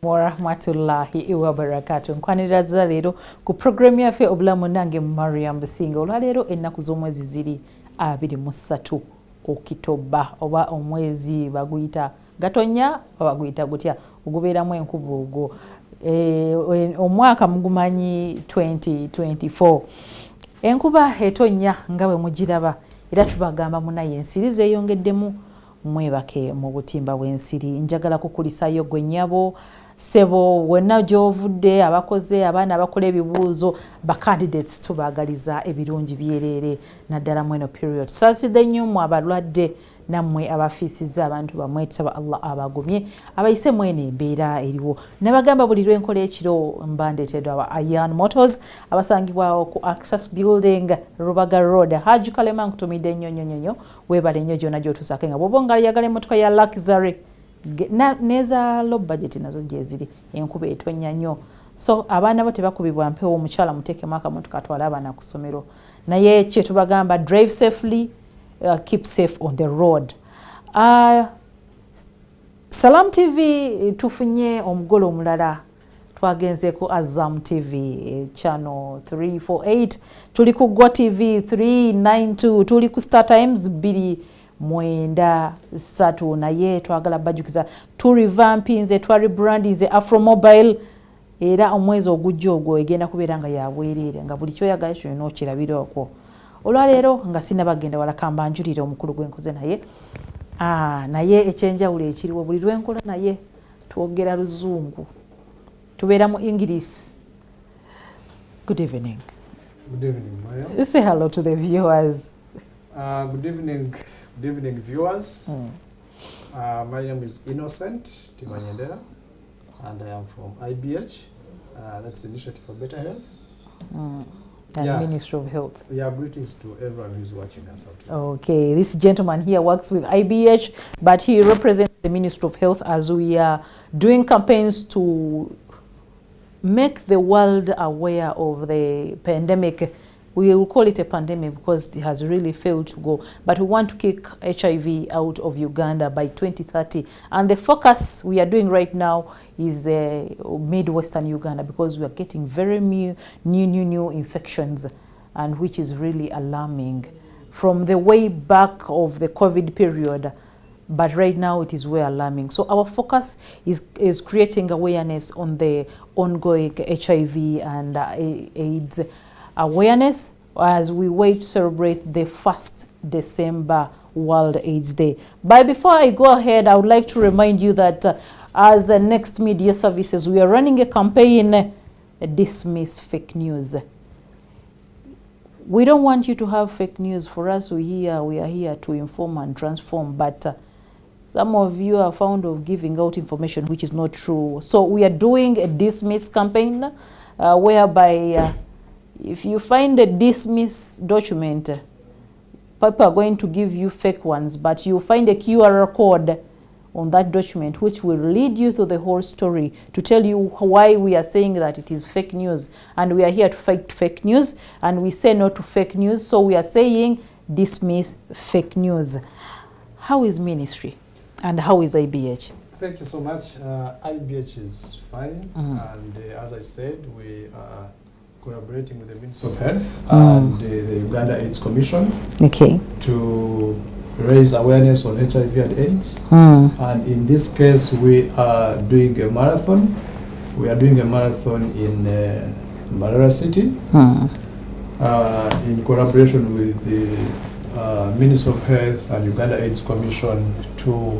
wa rahmatullahi wa barakatuh. Nkwanira za leero ku program yaffe Obulamu nange Mariam Businge. Olwaleero ennaku z'omwezi ziri 23 Okitoba oba omwezi baguyita Gatonya baguyita gutya ogubeeramu enkubu ogwo. Omwaka mugumanyi 2024. Enkuba etonya nga bwe mugiraba era tubagamba munaye ensiri zeeyongeddemu mwebake mu butimba bw'ensiri. Njagala kukulisayo gwe nnyabo sebo wonna gy'ovudde abakoze abaana abakola ebibuuzo ba candidates tubaagaliza ebirungi byereere naddala mweno period. Tusaaside nnyo mu abalwadde nammwe abafiisizza abantu bamwe tusaba Allah abagumye abayise mwene embeera eriwo. Nabagamba buli lwenkola ekiro mba ndeeteddwa aba Ayan Motors abasangibwawo ku Access Building Rubaga Road. Haji Kalema nkutumidde nnyo weebale nnyo gyonna gy'otusaake nga bw'oba ng'ayagala emmotoka ya luxury neza low budget nazo gyeziri enkuba etonya nnyo. So abaana bo tebakubibwa mpewo omukyala muteekemu akamotoka atwale abaana ku ssomero naye kye tubagamba drive safely. Keep safe on the road. Salam TV tufunye omugolo omulala twagenze ku Azam TV channel 348 tuli ku Go TV 392 tuli ku Star Times 293 naye twagala bajukiza tu revampinze twa rebrandinze Afro Mobile era omwezi ogujja ogwo egenda kubeera nga yabwerere nga buli kyoyagala kyonna okirabirako. Olwaleero nga sinabagenda wala kamba njulire omukulu gwenkoze naye ekyenjawulo ekiriwo buli lwenkola naye twogera Luzungu tubeera mu English. Good evening. Good evening, Mariam. Say hello to the viewers. Good evening viewers. My name is Innocent Timanyendera and I am from IBH. That's Initiative for Better Health. And Ministry of Health. Yeah, greetings to everyone who is watching us out here. Okay, this gentleman here works with IBH, but he represents the Ministry of Health as we are doing campaigns to make the world aware of the pandemic. We will call it a pandemic because it has really failed to go, but we want to kick HIV out of Uganda by 2030. And the focus we are doing right now is the Midwestern Uganda because we are getting very new infections, and which is really alarming from the way back of the COVID period. But right now it is very alarming. So our focus is creating awareness on the ongoing HIV and AIDS awareness as we wait to celebrate the 1st December World AIDS Day. But before I go ahead, I would like to remind you that as Next Media Services, we are running a campaign, Dismiss Fake News. We don't want you to have fake news. For us, we are here to inform and transform, but some of you are fond of giving out information which is not true. So we are doing a dismiss campaign whereby if you find a dismiss document, people are going to give you fake ones, but you find a QR code on that document which will lead you through the whole story to tell you why we are saying that it is fake news. And we are here to fight fake news, and we say no to fake news. So we are saying dismiss fake news. How is ministry and how is IBH? Thank you so much. IBH is fine, and as I said, we are collaborating with the Ministry of Health and the Uganda AIDS Commission to raise awareness on HIV and AIDS. And in this case, we are doing a marathon. We are doing a marathon in Mbarara City in collaboration with the Ministry of Health and Uganda AIDS Commission to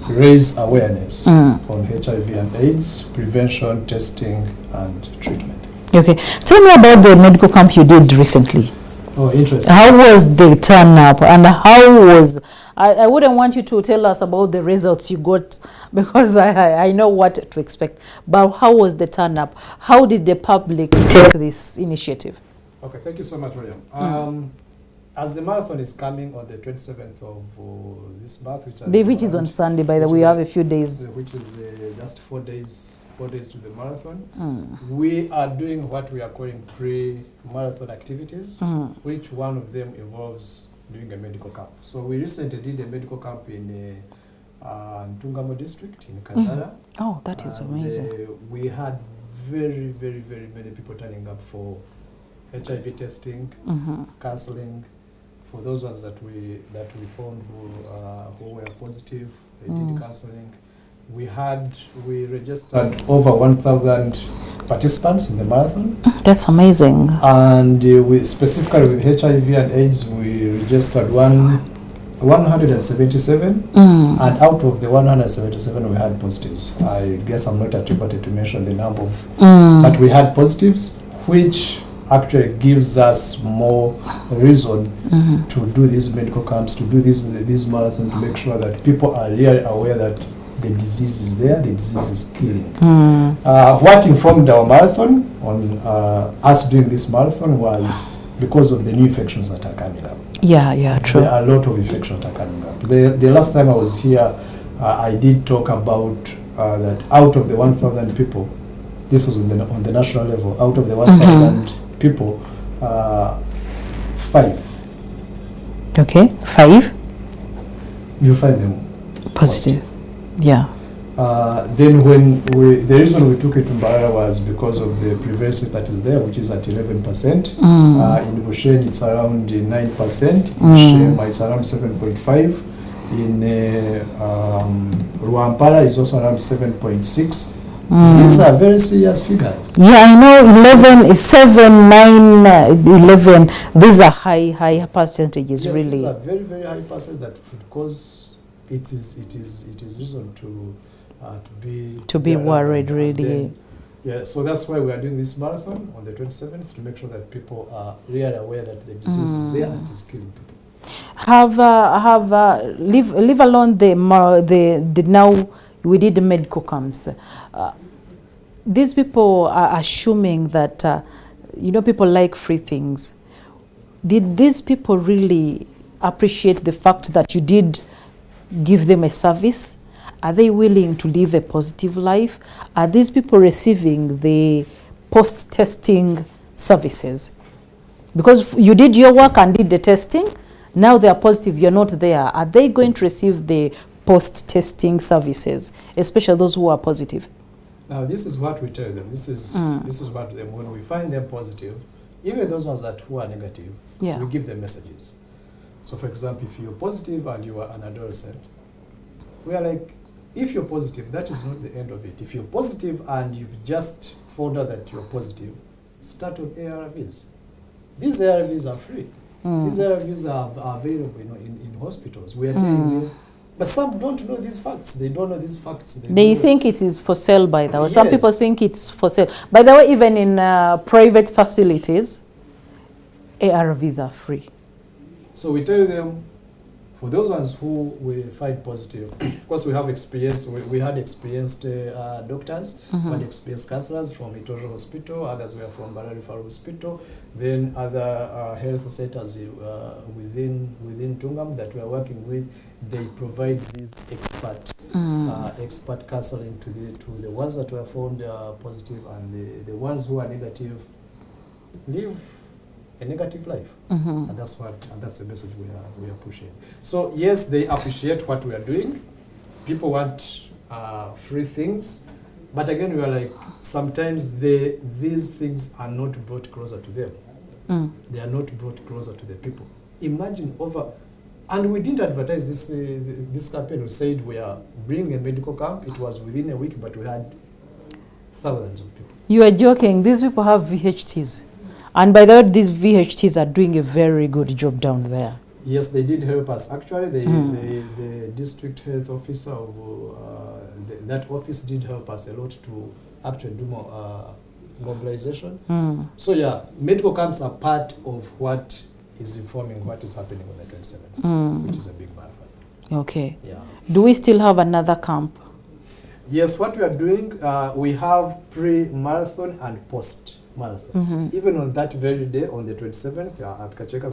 raise awareness on HIV and AIDS, prevention, testing, and treatment. Okay, tell me about the medical camp you did recently. Oh, interesting. How was the turn up, and how was, I wouldn't want you to tell us about the results you got because I know what to expect, but how was the turn up? How did the public take this initiative? Okay, thank you so much, Mariam. As the marathon is coming on the 27th of this month, which is on Sunday, by the way, we have a few days. Which is just 4 days to the marathon. We are doing what we are calling pre-marathon activities, which one of them involves doing a medical camp. So we recently did a medical camp in Ntungamo district in Kajara. Oh, that is amazing. We had very many people turning up for HIV testing, counseling. For those ones that we found who were positive, they did counseling. We registered over 1,000 participants in the marathon. That's amazing. And we specifically with HIV and AIDS, we registered 177, and out of the 177 we had positives. I guess I'm not at liberty to mention the number of, but we had positives, which actually gives us more reason to do these medical camps, to do this marathon, to make sure that people are really aware that the disease is there, the disease is killing. What informed our marathon on us doing this marathon was because of the new infections that are coming up. Yeah, true. There are a lot of infections that are coming up. The last time I was here, I did talk about that out of the 1,000 people, this was on the national level, out of the 1,000 people, 5. Okay, 5? You find them positive. Yeah. Then the reason we took it to Mbarara was because of the prevalence that is there, which is at 11%. In Busheng, it's around 9%. In Shema, it's around 7.5%. In Ruampara, it's also around 7.6%. These are very serious figures. Yeah, I know. 11 is 7, 9, 11. These are high percentages. Yes, really. These are very high percentages that could cause it is reason to be worried, really. Yeah, so that's why we are doing this marathon on the 27th, to make sure that people are really aware that the disease is there and it is killing people. Leave alone the now we did the medical camps. These people are assuming that people like free things. Did these people really appreciate the fact that you did give them a service? Are they willing to live a positive life? Are these people receiving the post-testing services? Because you did your work and did the testing, now they are positive, you're not there. Are they going to receive the post-testing services, especially those who are positive? Now, this is what we tell them. This is what them, when we find them positive, even those ones who are negative, we give them messages. So, for example, if you're positive and you are an adolescent, we are like, if you're positive, that is not the end of it. If you're positive and you've just found out that you're positive, start on ARVs. These ARVs are free. These ARVs are available in hospitals. We are telling you, but some don't know these facts. They don't know these facts. They think it is for sale, by the way. Yes. Some people think it's for sale. By the way, even in private facilities, ARVs are free. So we tell them, for those ones who we find positive, of course we have experience. We had experienced doctors, we had experienced counselors from Itojo Hospital, others were from Barari Referral Hospital, then other health centers within Tungam that we are working with. They provide this expert counseling to the ones that were found positive, and the ones who are negative live a negative life, and that's the message we are pushing. So yes, they appreciate what we are doing. People want free things, but again, we are like, sometimes these things are not brought closer to them. They are not brought closer to the people. Imagine and we didn't advertise this campaign. We said we are bringing a medical camp. It was within a week, but we had thousands of people. You are joking. These people have VHTs. And by the way, these VHTs are doing a very good job down there. Yes, they did help us. Actually, the district health officer of that office did help us a lot to actually do more mobilization. So yeah, medical camps are part of what is informing what is happening on the 27th, which is a big marathon. Okay. Yeah. Do we still have another camp? Yes, what we are doing, we have pre-marathon and post-marathon. Even on that very day, on the 27th, at Kacheka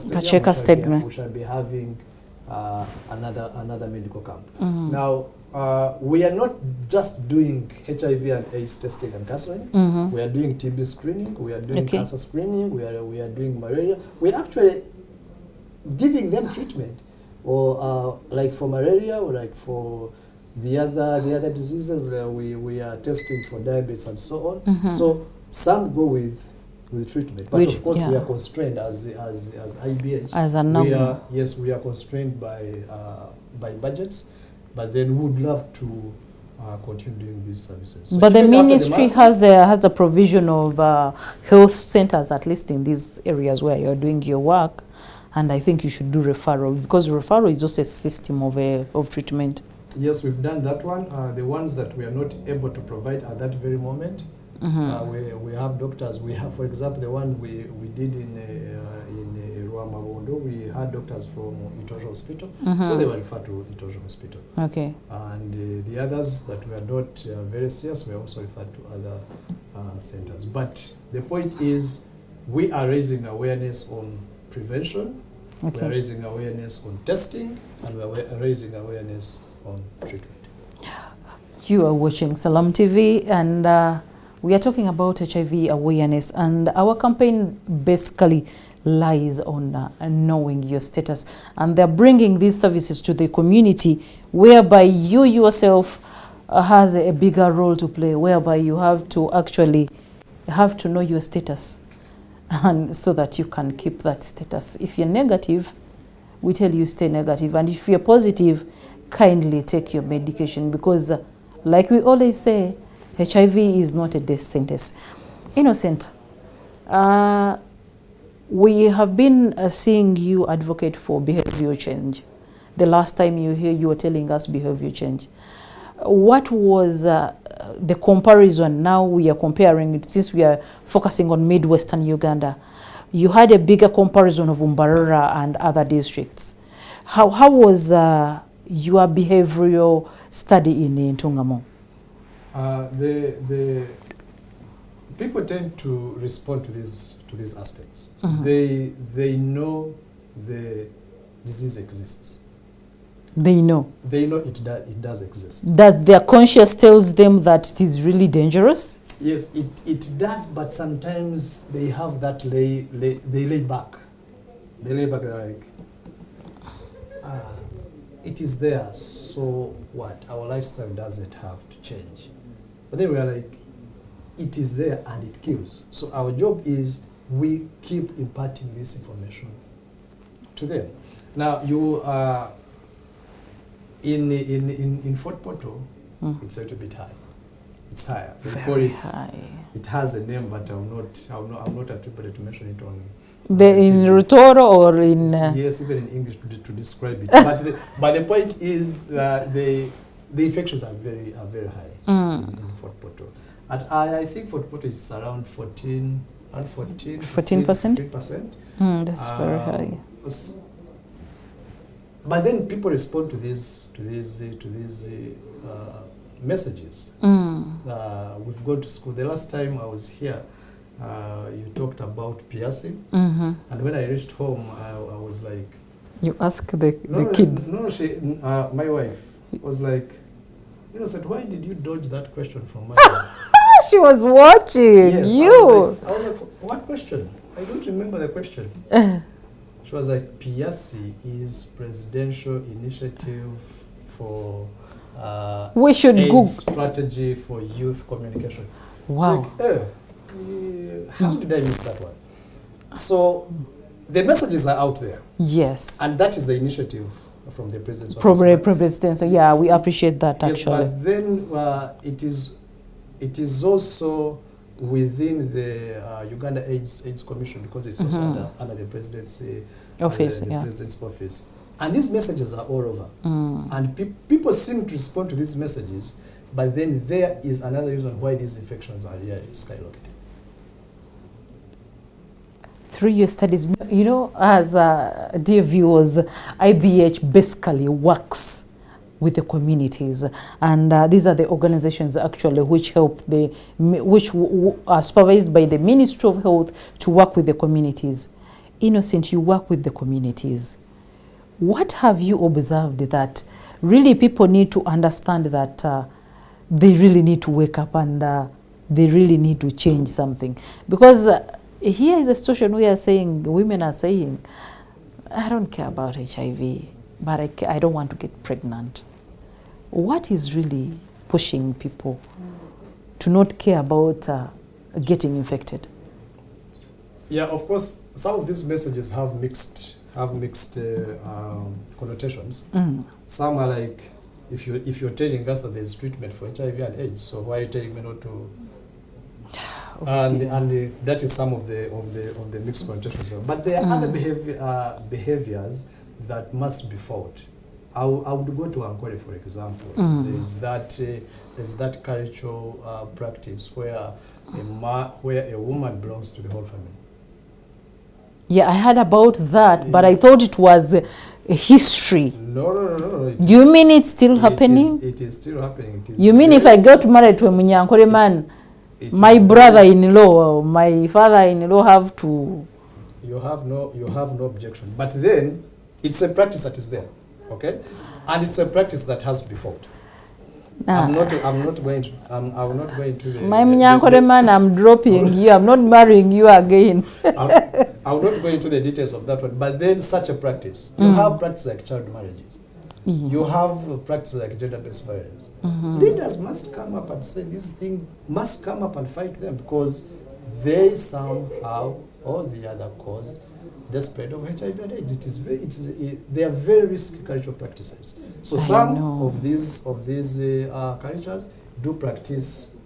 Stadium, we shall be having another medical camp. Now, we are not just doing HIV and AIDS testing and counseling. We are doing TB screening. We are doing cancer screening. We are doing malaria. We are actually giving them treatment, or like for malaria, or like for the other diseases, we are testing for diabetes and so on. So some go with treatment, but of course we are constrained as IBH. As a number. We are constrained by budgets, but then we would love to continue doing these services. So but the ministry has a provision of health centers, at least in these areas where you're doing your work, and I think you should do referral, because referral is also a system of treatment. Yes, we've done that one. The ones that we are not able to provide at that very moment, we have doctors. We have, for example, the one we did in Ruamabondo, we had doctors from Itojo Hospital, so they were referred to Itojo Hospital. Okay. And the others that were not very serious were also referred to other centers. But the point is, we are raising awareness on prevention, we are raising awareness on testing, and we are raising awareness on treatment. You are watching Salam TV, and we are talking about HIV awareness, and our campaign basically lies on knowing your status, and they're bringing these services to the community, whereby you yourself has a bigger role to play, whereby you have to actually know your status, and so that you can keep that status. If you're negative, we tell you stay negative, and if you're positive, kindly take your medication, because like we always say, HIV is not a death sentence. Innocent, we have been seeing you advocate for behavior change. The last time you were telling us behavior change. What was the comparison? Now we are comparing it, since we are focusing on Midwestern Uganda. You had a bigger comparison of Umbarara and other districts. How was your behavioral study in Ntungamo? The people tend to respond to these aspects. They know the disease exists. They know it does exist. Does their conscience tells them that it is really dangerous? Yes, it does, but sometimes they have that they lay back. They lay back, they're like, it is there, so what? Our lifestyle doesn't have to change. But then we are like, it is there and it kills. So our job is we keep imparting this information to them. Now you are in Fort Portal, it's a little bit high. It's higher. They call it high. It has a name, but I'm not attributed to mention it on. In Rutoro or in yes, even in English to describe it. but the point is that the infections are very high in Fort Portal. I think Fort Portal is around 14%. 15%. That's very high. But then people respond to these messages. We've gone to school. The last time I was here, you talked about piercing, and when I reached home, I was like, you asked the kids. No, my wife was like, said, why did you dodge that question from my wife? She was watching. Yes, you. I was like, what question? I don't remember the question. She was like, PIASI is Presidential Initiative for we should Google strategy for youth communication. Wow. Like, how did I miss that one? So the messages are out there. Yes. And that is the initiative from the president's office. From the president. So yeah, we appreciate that actually. Yes, but then it is also within the Uganda AIDS Commission, because it's also under the president's office. President's office. And these messages are all over. And people seem to respond to these messages, but then there is another reason why these infections are here skyrocketing. Through your studies, as dear viewers, IBH basically works with the communities, and these are the organizations actually which help which are supervised by the Ministry of Health to work with the communities. Innocent, you work with the communities. What have you observed that really people need to understand that they really need to wake up and they really need to change something? Because here is a situation we are saying, women are saying, I don't care about HIV, but I don't want to get pregnant. what is really pushing people to not care about getting infected? Yeah, of course, some of these messages have mixed connotations. Some are like, if you're telling us that there's treatment for HIV and AIDS, so why are you telling me not to? And that is some of the mixed connotations. But there are other behaviors that must be fought. I would go to Ankoре, for example. There's that cultural practice where a woman belongs to the whole family. Yeah, I heard about that, but I thought it was a history. No. Do you mean it's still happening? It is still happening. You mean if I got married to a Munyankore man, my brother-in-law, my father-in-law have to... You have no objection. But then, it's a practice that is there, okay? And it's a practice that has to be fought. I'm not going to the... My Munyankore man, I'm dropping you. I'm not marrying you again. I will not go into the details of that one. But then such a practice. You have practice like child marriages. You have practice like gender-based violence. Leaders must come up and say this thing, must come up and fight them, because they somehow or the other cause the spread of HIV and AIDS. They are very risky cultural practices. So some of these cultures do practice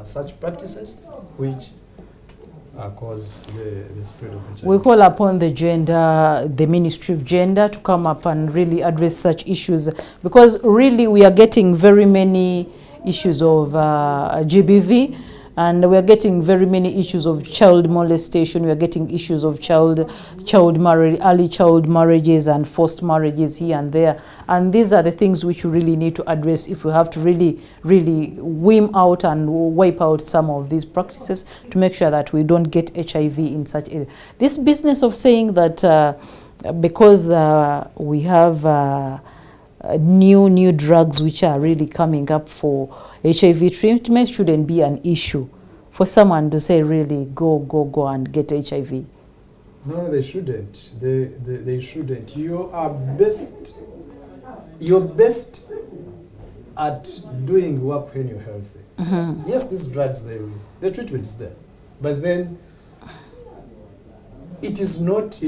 such practices which cause the spread of HIV. We call upon the Ministry of Gender to come up and really address such issues, because really we are getting very many issues of GBV, and we are getting very many issues of child molestation. We are getting issues of early child marriages and forced marriages here and there. And these are the things which we really need to address if we have to really wean out and wipe out some of these practices to make sure that we don't get HIV in such area. This business of saying that because we have new drugs which are really coming up for HIV treatment shouldn't be an issue for someone to say really go and get HIV. No, they shouldn't. They shouldn't. You're best at doing work when you're healthy. Yes, these drugs, the treatment is there, but then it is not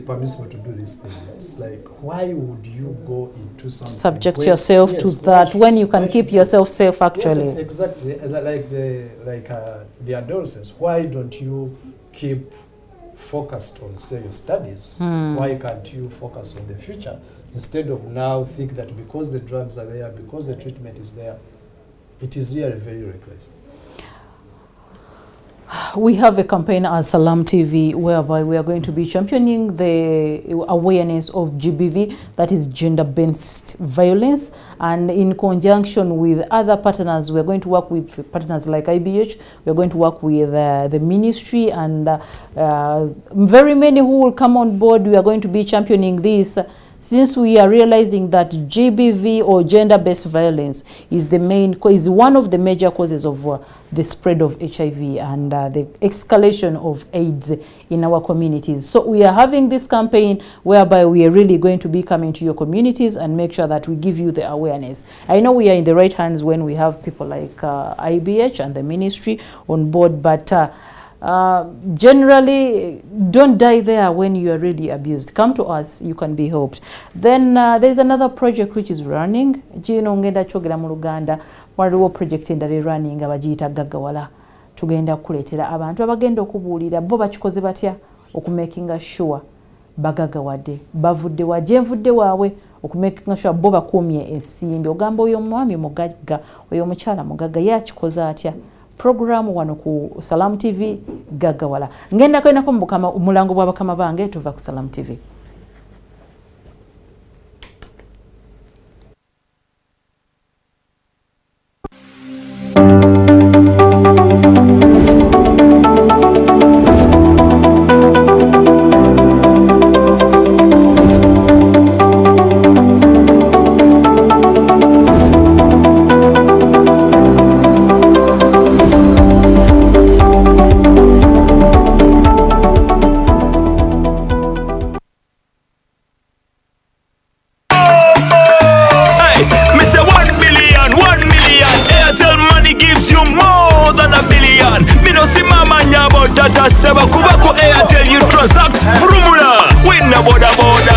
permissible to do this thing. It's like, why would you go into something? Subject yourself to that when you can keep yourself safe, actually. Yes, exactly. Like the adolescents. Why don't you keep focused on, say, your studies? Why can't you focus on the future instead of now think that because the drugs are there, because the treatment is there, it is really very reckless. We have a campaign as Salam TV whereby we are going to be championing the awareness of GBV, that is gender-based violence, and in conjunction with other partners, we are going to work with partners like IBH, we are going to work with the ministry, and very many who will come on board. We are going to be championing this, since we are realizing that GBV or gender-based violence is one of the major causes of the spread of HIV and the escalation of AIDS in our communities. So we are having this campaign whereby we are really going to be coming to your communities and make sure that we give you the awareness. I know we are in the right hands when we have people like IBH and the ministry on board, but generally, don't die there when you are really abused. Come to us, you can be helped. Then there's another project which is running. Gino ngenda chogera mu Uganda, waliwo project endala running abagiyita gaggawala. Tugenda kuleetera abantu abagenda okubuulira bo bakikoze batya okumakinga sure bagagawadde bavudde waje nvudde waabwe okumakinga sure bo bakuumye ensimbi. Ogamba oyo omwami mugagga, oyo omukyala mugagga, yakikoze atya? Programu wano ku Salam TV gaggawala. Ngenda kwenako mubukama umulango bwa bakama bange tuva ku Salam TV. seba kubako Airtel you transact Vrumula winna boda boda.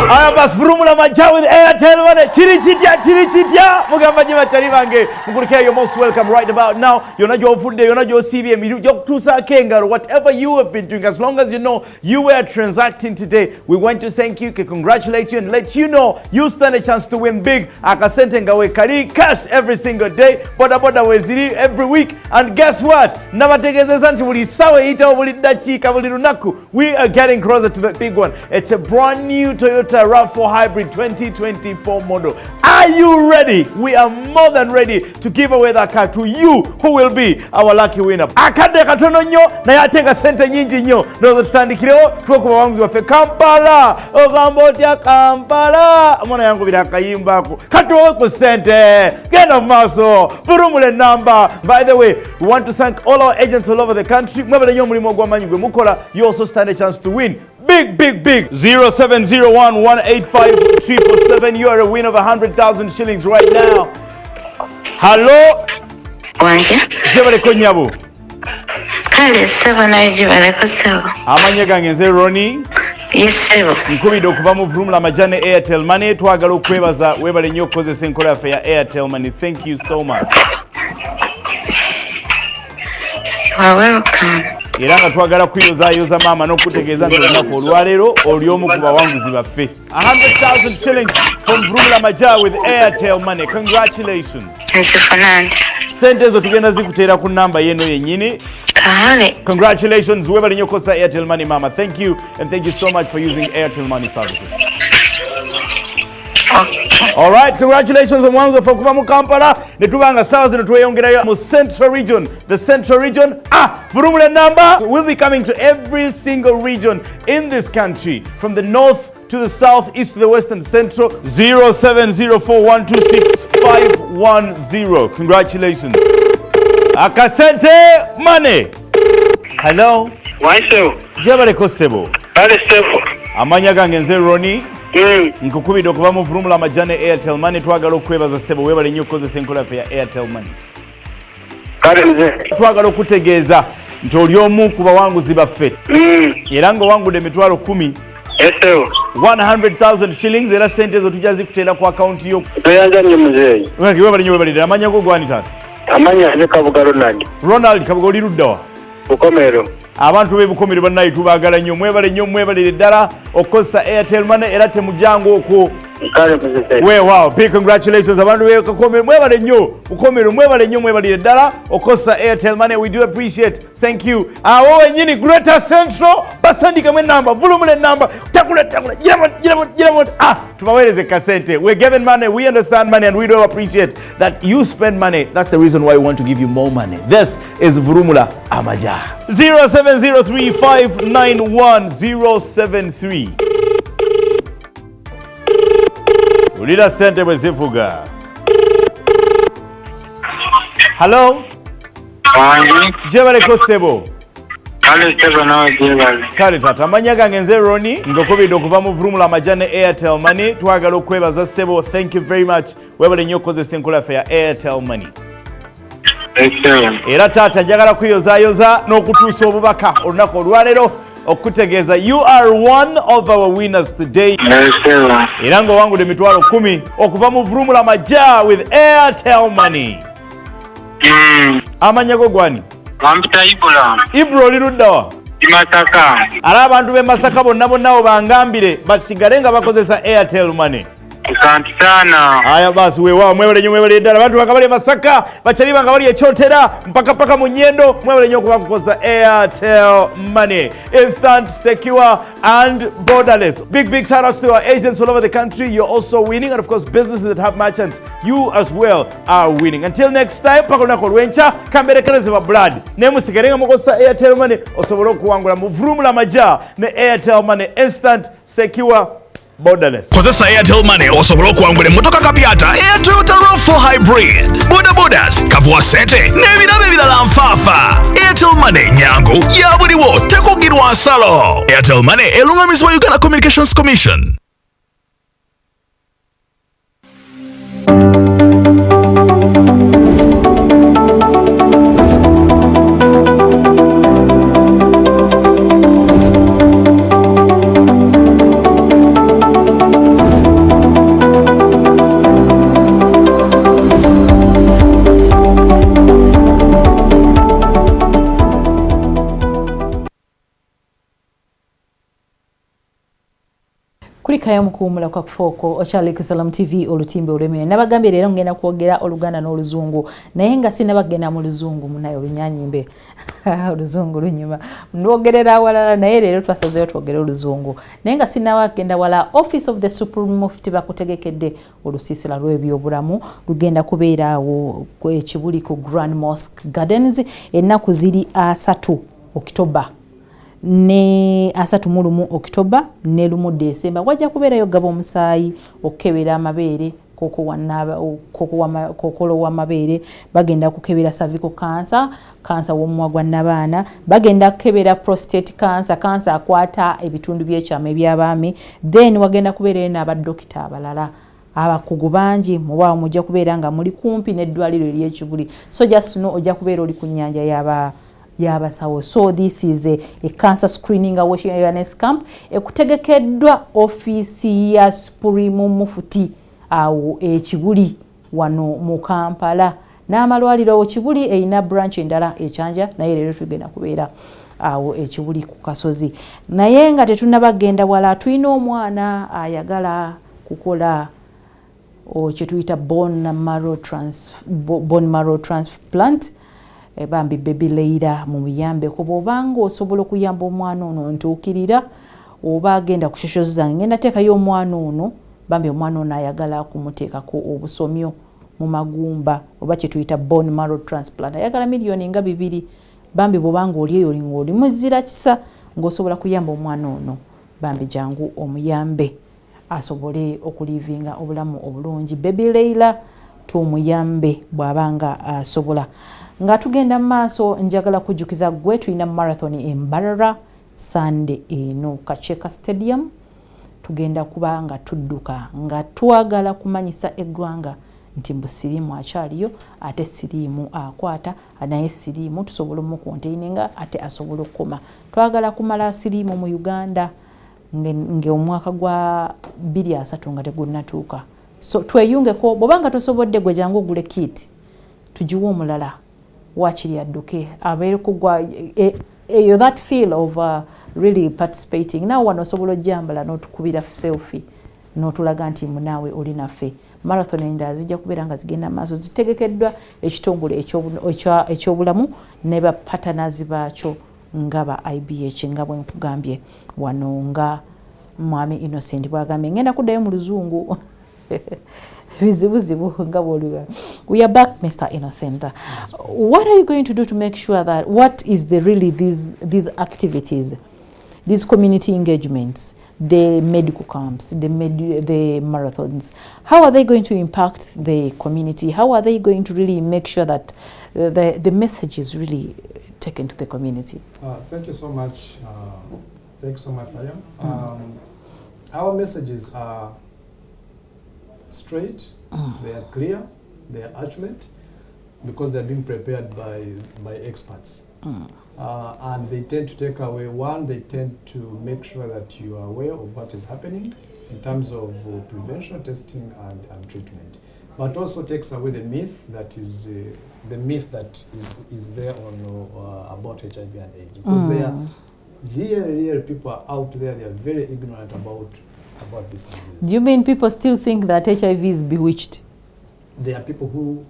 Aya bas Vrumula maja with Airtel money. Chirichitya mugamba jima talibange mukurikira. You're most welcome right about now. You're not your food day, you're not your CVM, you're tusa kenga, whatever you have been doing, as long as you know you were transacting today, we want to thank you, congratulate you, and let you know you stand a chance to win big. Akasente ngawe kali cash every single day, boda weziri every week, and guess what? Nabategezeza nti buli sawa ita buli dachika buli lunaku. We are getting closer to the big one. It's a brand new Toyota RAV4 Hybrid 2024 model. Are you ready? We are more than ready to give away that car to you, who will be our lucky winner. Akade katono nyo na yatenga sente nyingi nyo. Nozo tutandikirewo tuokuba wanguzi wafe Kampala. Ogambotya Kampala. Mwana yangu birakayimba ko. Katuwe ku sente. Genda maso. Vrumule number. By the way, we want to thank all our agents all over the country. Mwebale nyo mulimo gw'amanyi gwe mukola. You also stand a chance to win. Big 0701-185-777. You are a winner of 100,000 shillings right now. Hello. Wanje. Jebale konyabu. Kale sebo na jibale ko sebo. Amanya gange nze Ronnie. Yes sebo. Nkubide okuva mu Vrumula majane Airtel Money. Twagala okwebaza webale nnyo okukozesa enkola yaffe ya Airtel Money. Thank you so much. You are welcome. Era nga twagala kuyozayoza maama n'okutegeeza nti olunaku olwaleero oli omu ku bawanguzi baffe. 100,000 shillings from Vrumula Maja with Airtel Money. Congratulations. Nsifunande. Sente ezo tugenda zikuteera ku namba yeno yennyini. Kale. Congratulations. Webale nnyo okukozesa Airtel Money mama. Thank you, and thank you so much for using Airtel Money services. Okay. All right, congratulations on ones of okuva mu Kampala. Netubanga sawa zino tweyongerayo mu Central Region. The Central Region, Vrumula number will be coming to every single region in this country, from the north to the south, east to the west and central. 0704126510. Congratulations. Akasente money. Hello. Why so? Jebale kosebo. Kale sebo. Amanya gange nze Ronnie. Nkukubide okuva mu Vrumula majane Airtel Money. Twagala okwebaza sebo webale nnyo okukozesa enkola yaffe ya Airtel Money. Kale nze. Twagala okutegeeza nti oli omu ku bawanguzi baffe. Era ng'owangudde emitwalo 10. Esewo. 100,000 shillings era sente ezo tujja zikuteera ku akaunti yo. Toyanza nnyo muzeeyi. Webale nnyo webalire. Amanya go gwani taata? Amanya nze Kabuga Ronald. Ronald Kabuga oli ludda wa? Bukomero. Abantu b'ebukomero bannaye tubaagala nnyo. Mwebale nnyo mwebalire ddala okukozesa Airtel Money era temujangu okwo. Kale muzeeyi. Wow, big congratulations. Abantu b'ekakomero mwebale nnyo. Bukomero mwebale nnyo mwebalire ddala okukozesa Airtel Money. We do appreciate. Thank you. Awo wennyini Greater Central basandikamu enamba. Vulumula enamba. Takula. Giramo. Tubaweereze kasente. We're given money. We understand money and we do appreciate that you spend money. That's the reason why we want to give you more money. This is Vrumula Amaja. 0703591073. Ulira sente bwe zivuga. Hello. Wanje. Jebale kosebo. Kale sebo nawe jebale. Kale tata amanya gange nze Ronnie ngokubide okuva mu Vrumula majane Airtel Money. Twagala okwebaza sebo. Thank you very much. Webale nnyo okukozesa enkola yaffe ya Airtel Money. Esewo. Era taata njagala kuyozayoza n'okutuusa obubaka olunaku olwaleero okutegeeza you are one of our winners today. Esewo. Era ng'owangudde emitwalo 10 okuva mu Vrumula Maja with Airtel Money. Amanya go gwani? Wampita Ibulamu. Ibro oli ludda wa? Masaka. Ala abantu b'e Masaka bonna abo bangambire basigale nga bakozesa Airtel Money. Asante sana. Aya basi wewa mwebale nnyo mwebale ddala abantu bakabali Masaka bakyali banga bali ekyotera mpaka mu nnyendo mwebale nnyo okuba kukozesa Airtel Money. Instant, secure and borderless. Big shout outs to our agents all over the country. You're also winning, and of course businesses that have merchants, you as well are winning. Until next time, paka lunaku lwenca kamberekereze ba blood ne musigale nga mukozesa Airtel Money osobole okuwangula mu Vrumula Maja ne Airtel Money. Instant, secure, borderless. Kozesa Airtel Money osobola okuwangula emmotoka kapyata eya Toyota RAV4 Hybrid, bodabodas, kavuwa sente n'ebirabo ebirala nfaafa. Airtel Money nyangu ya buliwo, tekugirwa nsalo. Airtel Money elungamizibwa Uganda Communications Commission. Dekayo mukuumula kwa kufoko Ochali Kusalam TV olutimbe olumye nabagambye leero ngenda kwogera Oluganda n'Oluzungu naye nga sinabagenda mu Luzungu munayo lunyanyimbe Oluzungu lunyuma ndogerera awalala naye leero twasazeyo twogere Oluzungu naye nga sinabagenda wala Office of the Supreme Mufti bakutegekedde olusiisira lw'ebyobulamu lugenda kubeera awo Kibuli ku Grand Mosque Gardens ennaku ziri 3 Oktoba ne 31 Oktoba ne 1 Desemba wajja kubeerayo gaba omusaayi okukebera amabeere kokolo w'amabeere bagenda kukebera cervical cancer w'omumwa gwa nabaana bagenda kukebera prostate cancer akwata ebitundu by'ekyama eby'abaami then wagenda kubeerayo n'abadokita abalala abakugu bangi muba mujja kubeera nga muli kumpi n'eddwaliro ery'Ekibuli so just know ojja kubeera oli ku nnyanja yabasawo. So this is a cancer screening awareness camp ekutegekeddwa office ya Supreme Mufti awo Ekibuli wano mu Kampala n'amalwaliro Kibuli erina branch endala ekyanja naye leero tugenda kubeera awo Ekibuli ku Kasozi naye nga tetunabagenda wala tulina omwana ayagala kukola kye tuyita bone marrow transplant bambi baby Leila mu buyambe ko bobanga osobola okuyamba omwana ono ntuukirira oba agenda ku shosho zange ngenda teekayo omwana ono bambi omwana ono ayagala kumuteekako obusomyo mu magumba oba kye tuyita bone marrow transplant ayagala miliyoni nga 2 bambi bobanga oli eyo lingo oli muzira kisa ng'osobola kuyamba omwana ono bambi jangu omuyambe asobole okulivinga obulamu obulungi baby Leila tumuyambe bwabanga asobola nga tugenda maaso njagala kujjukiza gwe tulina marathon Mbarara Sunday eno Kacheka Stadium tugenda kuba nga tudduka nga twagala kumanyisa eggwanga nti mbusirimu akyaliyo ate sirimu akwata naye sirimu tusobola mu containinga ate asobola okukoma twagala kumala sirimu mu Uganda nge omwaka gwa 23 nga tegunnatuuka so tweyungeko bobanga tosobodde gwe jangu ogule kit tujiwa omulala wakiri adduke abeere kugwa that feel of really participating now wano osobola ojjambala n'otukubira selfie n'otulaga nti munaawe oli naffe marathon endala zijja kubeera nga zigenda maaso zitegekeddwa ekitongole ekyobulamu ne ba partners baakyo nga ba IBH nga bwe nkugambye wano nga Mwami Innocent bwagambye ngenda kuddayo mu Luzungu vizibu nga bw'oluga. We are back, Mr. Innocent. What are you going to do to make sure that what is the really these activities, these community engagements, the medical camps, the marathons, how are they going to impact the community? How are they going to really make sure that the message is really taken to the community? Thank you so much. Thanks so much, Mariam. Our messages are straight, they are clear, they are accurate, because they are being prepared by experts. And they tend to take away, they tend to make sure that you are aware of what is happening in terms of prevention, testing, and treatment. But also takes away the myth that is there on about HIV and AIDS, because they are real people are out there. They are very ignorant about this disease. Do you mean people still think that HIV is bewitched? There are people who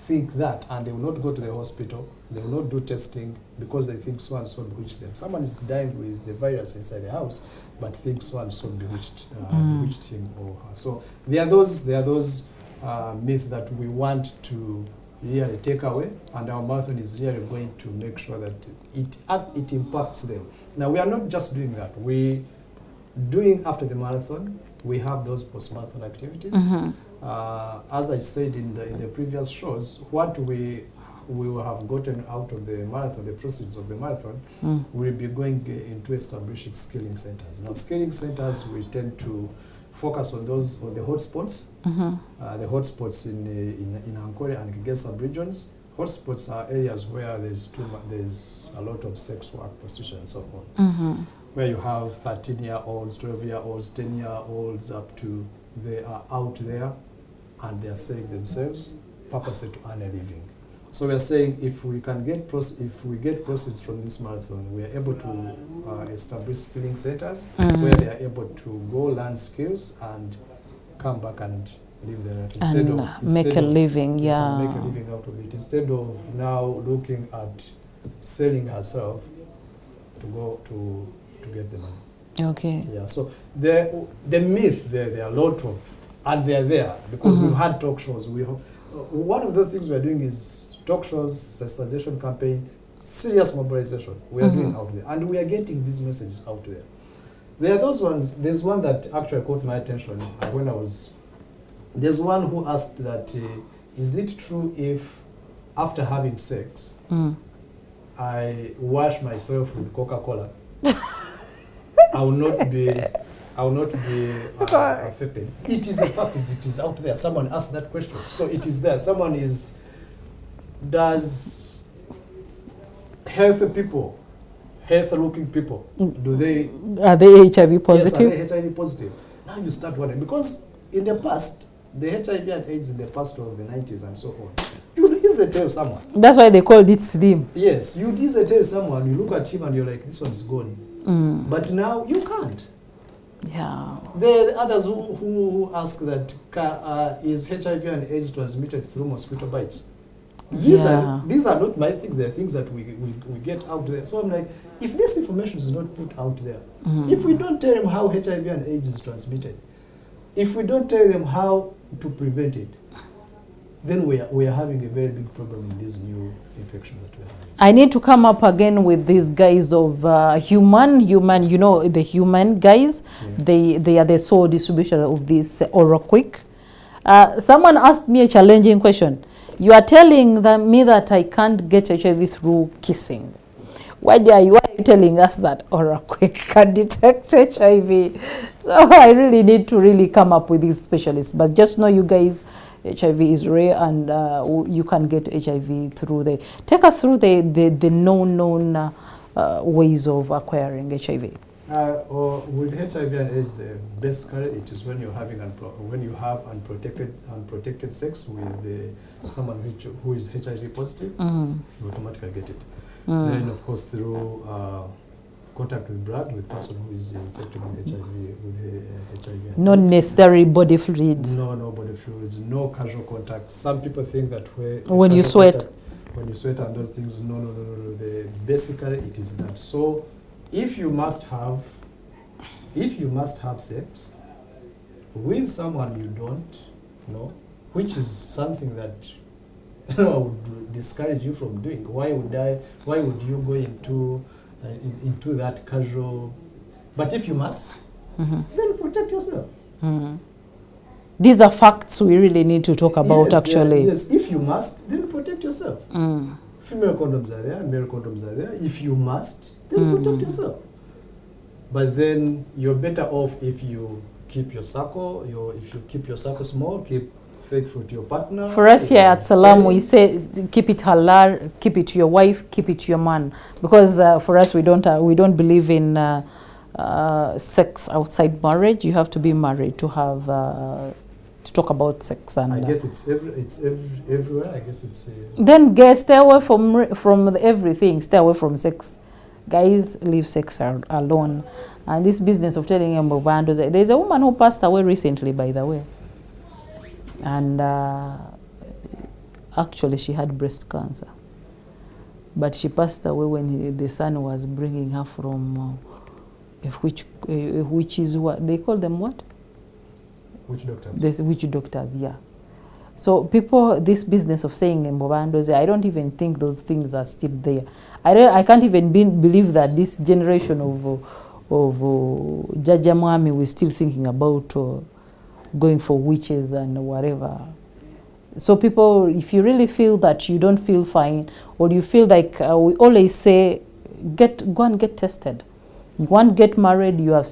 think that, and they will not go to the hospital. They will not do testing because they think so and so bewitched them. Someone is dying with the virus inside the house, but thinks so and so bewitched him or her. So there are those myths that we want to really take away, and our marathon is really going to make sure that it impacts them. Now, we are not just doing that. We doing after the marathon, we have those post-marathon activities. As I said in the previous shows, what we will have gotten out of the marathon, the proceeds of the marathon, we'll be going into establishing skilling centers. Now, skilling centers, we tend to focus on the hotspots, the hotspots in Ankole and Kigesa sub-regions. Hotspots are areas where there's a lot of sex work, prostitution, and so on. Where you have 13-year-olds, 12-year-olds, 10-year-olds up to they are out there and they are selling themselves purposely to earn a living. So we are saying if we can get proceeds from this marathon, we are able to establish skilling centers where they are able to go learn skills and come back and live their life make a living. Make Yeah, a living out of it instead of now looking at selling herself to go to get the money. okay. Yeah. So the myth there are a lot of, and they're there because we've had talk shows. One of the things we're doing is talk shows, sensitization campaign, serious mobilization we are doing out there, and we are getting these messages out there. There are those ones. There's one that actually caught my attention when there's one who asked that, is it true if after having sex, I wash myself with Coca-Cola, I will not be affected? It is a fact. It is out there. Someone asked that question, so it is there. Does healthy-looking people, Are they HIV positive? Yes, are they HIV positive? Now you start wondering, because in the past, the HIV and AIDS in the past of the 90s and so on, you would easily tell someone. That's why they called it slim. Yes, you would easily tell someone, you look at him and you're like, this one's gone. But now you can't. Yeah. There are others who ask that, is HIV and AIDS transmitted through mosquito bites? These are not my things, they're things that we get out there. So I'm like, if this information is not put out there, if we don't tell them how HIV and AIDS is transmitted, if we don't tell them how to prevent it, then we are having a very big problem in this new infection that we are having. I need to come up again with these guys of human, you know, the human guys. Yeah. They are the sole distributor of this Oroquick. Someone asked me a challenging question. You are telling me that I can't get HIV through kissing. Why are you telling us that Oroquick can detect HIV? So I really need to come up with these specialists. But just know, you guys, HIV is rare, and you can get HIV through take us through the known ways of acquiring HIV. With HIV and AIDS, the best carrier it is when you have unprotected sex with someone who is HIV positive, you automatically get it. Then, of course, through contact with blood with person who is infected with HIV. Not necessary body fluids. No body fluids. No casual contact. Some people think that when you sweat. When you sweat and those things, no. Basically, it is that. So, if you must have sex with someone you don't know, which is something that I would discourage you from doing. Why would you go into that casual? But if you must, then protect yourself. These are facts we really need to talk about, actually. Yes, if you must, then protect yourself. Female condoms are there, male condoms are there. If you must, then protect yourself. But then you're better off if you keep your circle. If you keep your circle small, keep faithful to your partner. For us here at Salam, we say keep it halal, keep it to your wife, keep it to your man, because for us we don't believe in sex outside marriage. You have to be married to have to talk about sex. And I guess it's everywhere. I guess it's. Then stay away from everything. Stay away from sex. Guys, leave sex alone. And this business of telling them there's a woman who passed away recently, by the way. And actually she had breast cancer, but she passed away when the son was bringing her from which is what they call them, what? Witch doctors. There's witch doctors, yeah. So people, this business of saying Mbobandoze, I don't even think those things are still there. I can't even believe that this generation of Jaja Mwami was still thinking about going for witches and whatever. So people, if you really feel that you don't feel fine, or you feel like we always say, go and get tested. You want to get married, you have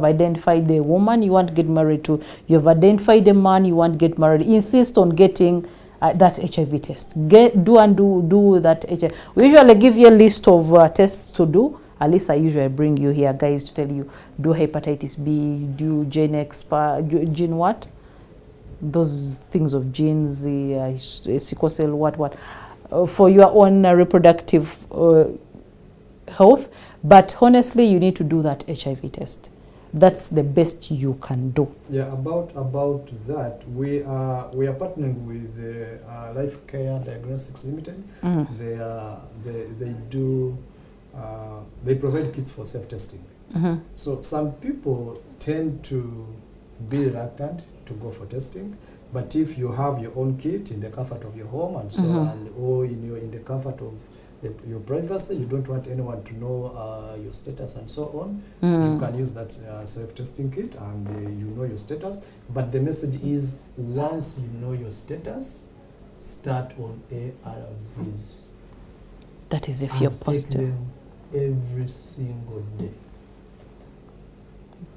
identified the woman you want to get married to, you have identified the man you want to get married. Insist on getting that HIV test. Do that HIV. We usually give you a list of tests to do. At least I usually bring you here, guys, to tell you, do hepatitis B, do gene what? Those things of genes, sickle cell, what. for your own reproductive health. But honestly, you need to do that HIV test. That's the best you can do. Yeah, about that, we are partnering with Life Care Diagnostics Limited. They provide kits for self-testing. So some people tend to be reluctant to go for testing, but if you have your own kit in the comfort of your home and so on, or in the comfort of your privacy, you don't want anyone to know your status and so on, you can use that self-testing kit and you know your status. But the message is, once you know your status, start on ARVs. That is if you're positive. Take them every single day.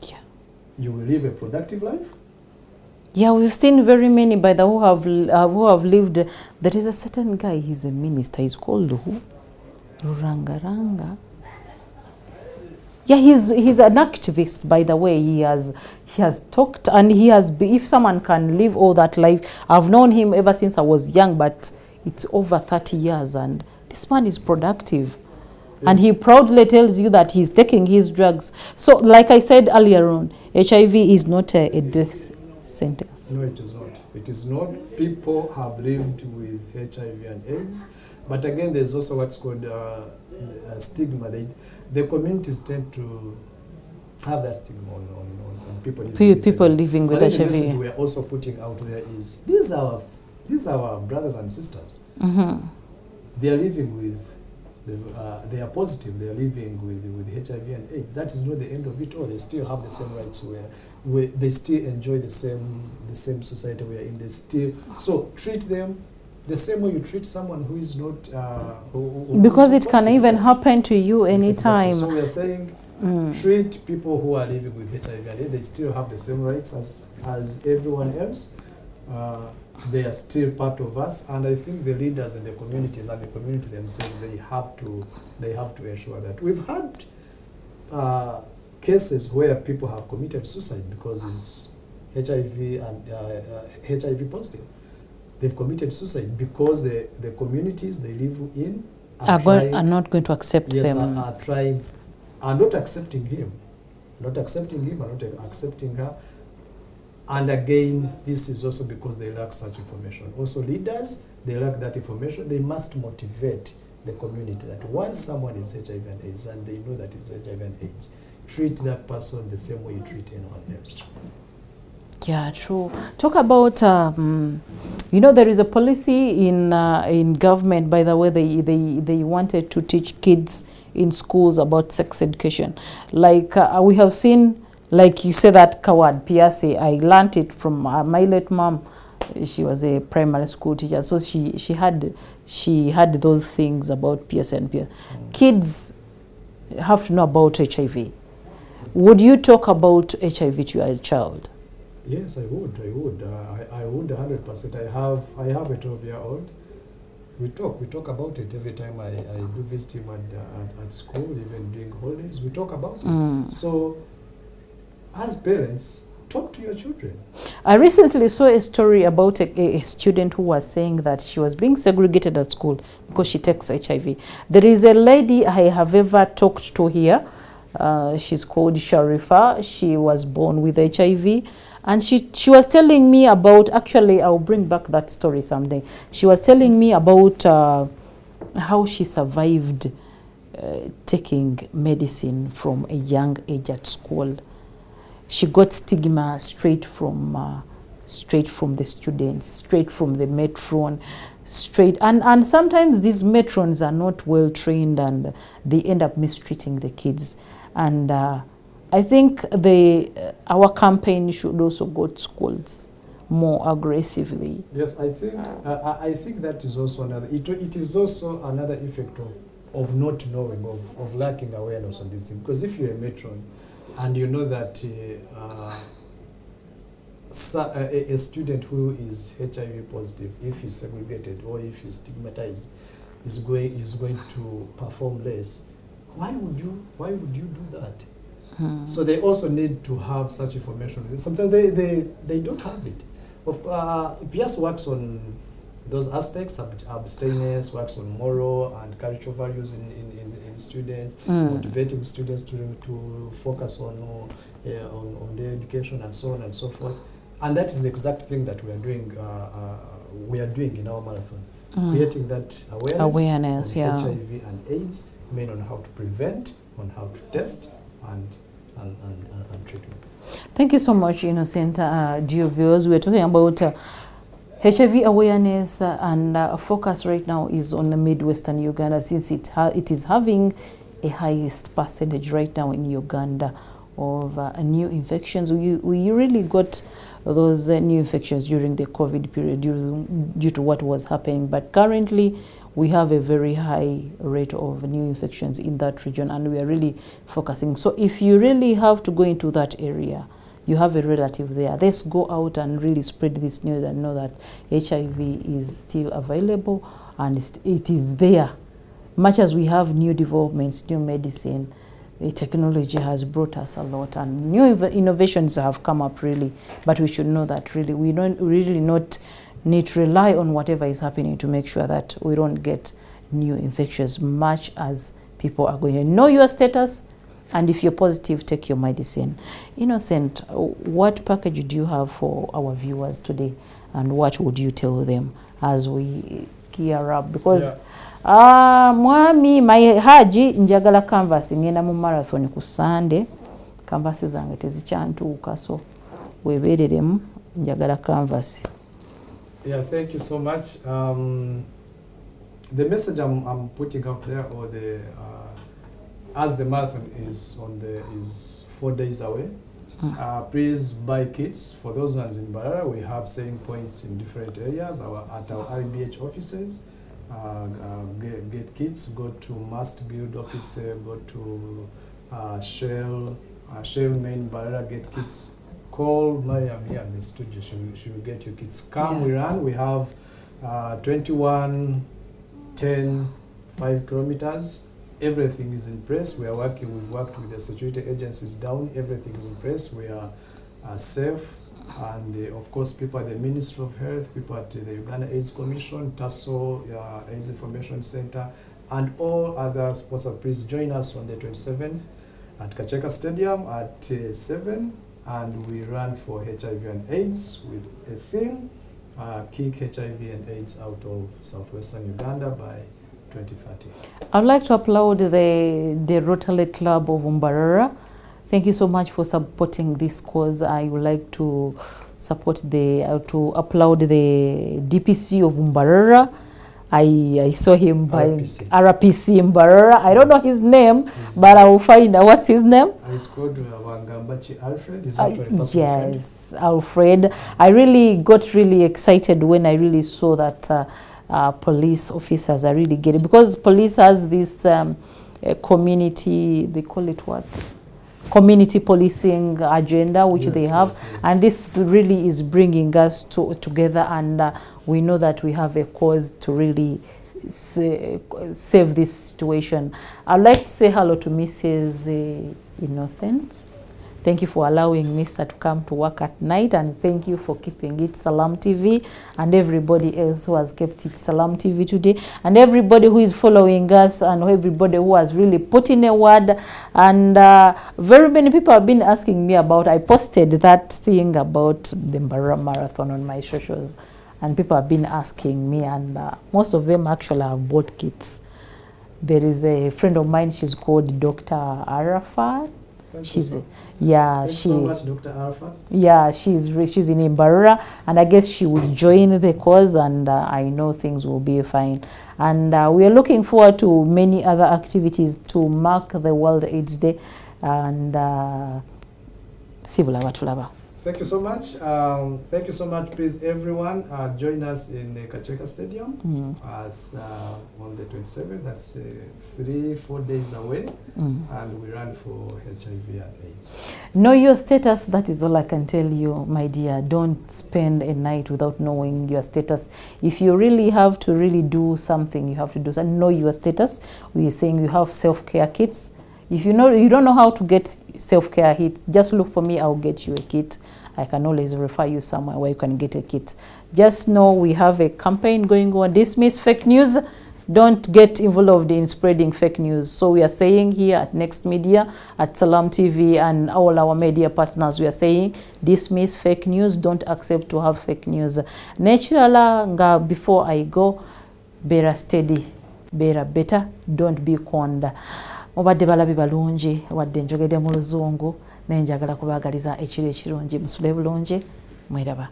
Yeah. You will live a productive life. Yeah, we've seen very many by the who have lived. There is a certain guy, he's a minister, he's called who? Ranga. Yeah, he's an activist, by the way. He has talked, and he has if someone can live all that life. I've known him ever since I was young, but it's over 30 years, and this man is productive. Yes. And he proudly tells you that he's taking his drugs. So, like I said earlier on, HIV is not a death sentence. No, it is not. It is not. People have lived with HIV and AIDS, but again, there's also what's called stigma. The communities tend to have that stigma on people living with HIV. The message we are also putting out there is, these are our brothers and sisters. They are living with. They are positive. They are living with HIV and AIDS. That is not the end of it all. They still have the same rights. Where they still enjoy the same society we are in. They still treat them the same way you treat someone who is not. Because it can even happen to you anytime. Exactly. So we are saying treat people who are living with HIV and AIDS. They still have the same rights as everyone else. They are still part of us, and I think the leaders in the communities and the community themselves, they have to ensure that. We've had cases where people have committed suicide because it's HIV and HIV positive. They've committed suicide because the communities they live in are not going to accept them. Are not accepting him, are not accepting her. And again, this is also because they lack such information. Also, leaders, they lack that information. They must motivate the community that once someone is HIV and AIDS and they know that it's HIV and AIDS, treat that person the same way you treat anyone else. Yeah, true. Talk about, there is a policy in government, by the way, they wanted to teach kids in schools about sex education. Like we have seen, like you say that coward, PSA, I learned it from my late mom. She was a primary school teacher, so she had those things about PSA and PSA. Kids have to know about HIV. Would you talk about HIV to your child? Yes, I would. I would 100%. I have a 12-year-old. We talk about it every time I do visit him at school, even during holidays. We talk about it. So, as parents, talk to your children. I recently saw a story about a student who was saying that she was being segregated at school because she takes HIV. There is a lady I have ever talked to here. She's called Sharifa. She was born with HIV. And she was telling me about, actually, I'll bring back that story someday. She was telling me about how she survived taking medicine from a young age at school. She got stigma straight from the students, straight from the matron, and sometimes these matrons are not well trained and they end up mistreating the kids. And I think our campaign should also go to schools more aggressively. Yes, I think that is also another. It is also another effect of not knowing, of lacking awareness on this thing. Because if you're a matron and you know that a student who is HIV positive, if he's segregated or if he's stigmatized, is going to perform less, why would you do that? So they also need to have such information. Sometimes they don't have it. PS works on those aspects, abstinence, works on moral and cultural values in students, motivating students to focus on their education and so on and so forth. And that is the exact thing that we are doing. In our marathon, creating that awareness of HIV and AIDS, mean on how to prevent, on how to test, and treatment. Thank you so much, Innocent. Dear viewers, we're talking about HIV awareness, and focus right now is on the Midwestern Uganda, since it is having a highest percentage right now in Uganda of new infections. We really got those new infections during the COVID period due to what was happening, but currently we have a very high rate of new infections in that region, and we are really focusing. So if you really have to go into that area, you have a relative there, let's go out and really spread this news and know that HIV is still available and it is there. Much as we have new developments, new medicine, the technology has brought us a lot, and new innovations have come up really, but we should know that really we don't really not need to rely on whatever is happening to make sure that we don't get new infections, much as people are going to know your status, and if you're positive, take your medicine. Innocent, what package do you have for our viewers today, and what would you tell them as we gear up? Because mwami my haji njagala canvas ngenda mu marathon ku Sunday, canvas zange tezichantuuka, so webereremu njagala canvas. Yeah, thank you so much. The message I'm putting out there, or as the marathon is 4 days away, please buy kits. For those ones in Barara, we have selling points in different areas at our IBH offices. Get kits, go to Must Build office, go to Shell main Barara, get kits. Call Mariam here in the studio, she will get you kits. Come, we run. We have 21, 10, 5 kilometers. Everything is in place. We've worked with the security agencies down. Everything is in place. We are safe. And of course, people at the Ministry of Health, people at the Uganda AIDS Commission, TASO, AIDS Information Center, and all other sponsors. Please join us on the 27th at Kacheka Stadium at 7, and we run for HIV and AIDS with a theme, kick HIV and AIDS out of southwestern Uganda by 2030. I'd like to applaud the Rotary Club of Mbarara. Thank you so much for supporting this cause. I would like to support to applaud the DPC of Mbarara. I saw him by RPC Mbarara. I don't know his name, but I will find out what's his name. It's called Wangambachi Alfred. He's actually yes, Alfred. I really got really excited when I really saw that police officers are really getting, because police has this community, they call it what? Community policing agenda, which they have, and this really is bringing us together, and we know that we have a cause to really save this situation. I'd like to say hello to Mrs. Innocent. Thank you for allowing Mr. to come to work at night, and thank you for keeping it Salam TV, and everybody else who has kept it Salam TV today, and everybody who is following us, and everybody who has really put in a word. And very many people have been asking me about, I posted that thing about the Mbarara Marathon on my socials, and people have been asking me, and most of them actually have bought kits. There is a friend of mine, she's called Dr. Arafat. She's so much, Dr. Arafat. Yeah, she's in Mbarara, and I guess she will join the cause, and I know things will be fine. And we are looking forward to many other activities to mark the World AIDS Day. And thank you so much. Thank you so much. Please, everyone, join us in the Kacheka Stadium on the 27th. That's 3-4 days away, and we run for HIV and AIDS. Know your status. That is all I can tell you, my dear. Don't spend a night without knowing your status. If you really have to really do something, you have to do something. Know your status. We are saying you have self-care kits. If you don't know how to get self-care kits, just look for me. I'll get you a kit. I can always refer you somewhere where you can get a kit. Just know we have a campaign going on. Dismiss fake news. Don't get involved in spreading fake news. So we are saying here at Next Media, at Salam TV and all our media partners, we are saying dismiss fake news. Don't accept to have fake news. Naturally, before I go, better steady, better better, don't be conned. Mubadde balabi balungi wadde njogedde mu luzungu naye njagala kubaagaliza ekiro ekirungi musule bulungi mweraba.